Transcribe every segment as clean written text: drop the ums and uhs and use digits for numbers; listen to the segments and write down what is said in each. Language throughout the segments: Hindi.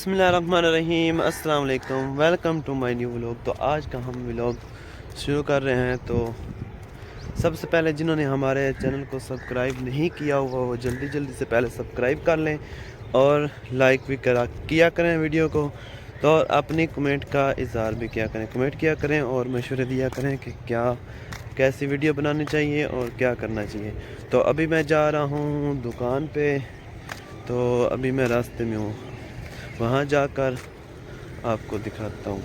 बिस्मिल्लाहिर्रहमानिर्रहीम, अस्सलाम वालेकुम, welcome to my new vlog. तो आज का हम व्लॉग शुरू कर रहे हैं। तो सबसे पहले जिन्होंने हमारे चैनल को सब्सक्राइब नहीं किया हुआ वो जल्दी जल्दी से पहले सब्सक्राइब कर लें और लाइक भी किया करें वीडियो को। तो अपनी कमेंट का इज़हार भी किया करें, कमेंट किया करें और मशवरे दिया करें कि कैसी वीडियो बनानी चाहिए और क्या करना चाहिए। तो अभी मैं जा रहा हूँ दुकान पे, तो अभी मैं रास्ते में हूँ, वहाँ जाकर आपको दिखाता हूँ।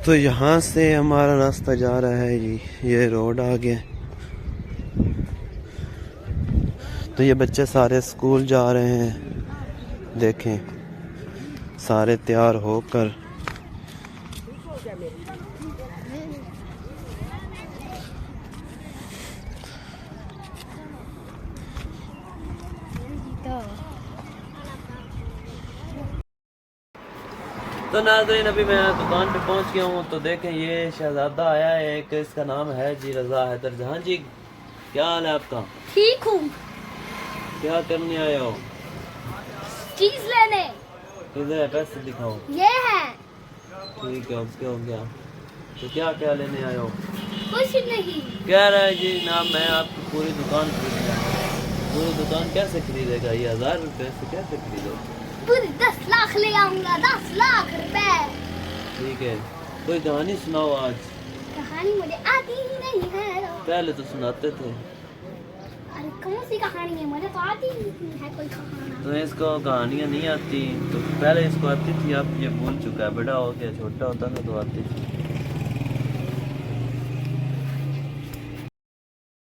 तो यहाँ से हमारा रास्ता जा रहा है जी, ये रोड आ गया। तो ये बच्चे सारे स्कूल जा रहे हैं, देखें सारे तैयार होकर। तो नाज़रीन अभी मैं दुकान पे पहुंच गया हूं। तो देखें ये शहजादा आया है एक, इसका नाम है जी रज़ा हैदर। जहां जी क्या हाल है आपका? ठीक हूँ। क्या करने आए हो? चीज लेने। किधर है? पैसे दिखाओ। ये है। ठीक है, ओके हो गया। तो क्या क्या लेने आए हो? कुछ नहीं। कह रहा है जी ना मैं आपकी पूरी दुकान खरीद लूँ। पूरी दुकान कैसे खरीदेगा? ये 1000 रुपये से कैसे खरीदेगा? पूरे 10 लाख ले आऊंगा, 10 लाख रुपए। ठीक है, कोई कहानी सुनाओ आज। कहानी मुझे आती ही नहीं है। पहले तो सुनाते थे। अरे कौन सी कहानी है, मुझे तो आती ही नहीं है कोई कहानी। तो इसको कहानियाँ नहीं आती, तो पहले इसको आती थी, अब ये भूल चुका है। बड़ा हो गया, छोटा होता था तो आती थी।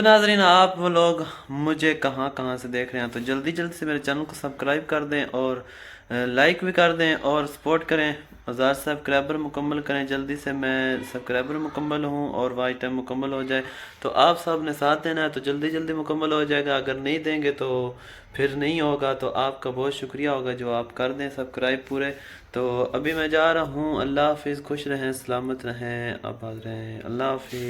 तो नाज़रीन आप लोग मुझे कहाँ कहाँ से देख रहे हैं, तो जल्दी जल्दी से मेरे चैनल को सब्सक्राइब कर दें और लाइक भी कर दें और सपोर्ट करें। 1000 सब्सक्राइबर मुकम्मल करें जल्दी से। मैं सब्सक्राइबर मुकम्मल हूँ और वाइट टाइम मुकम्मल हो जाए, तो आप सब ने साथ देना है, तो जल्दी जल्दी मुकम्मल हो जाएगा। अगर नहीं देंगे तो फिर नहीं होगा। तो आपका बहुत शुक्रिया होगा जो आप कर दें सब्सक्राइब पूरे। तो अभी मैं जा रहा हूँ। अल्लाह हाफिज़, खुश रहें, सलामत रहें, आबाद रहें। अल्लाह हाफिज़।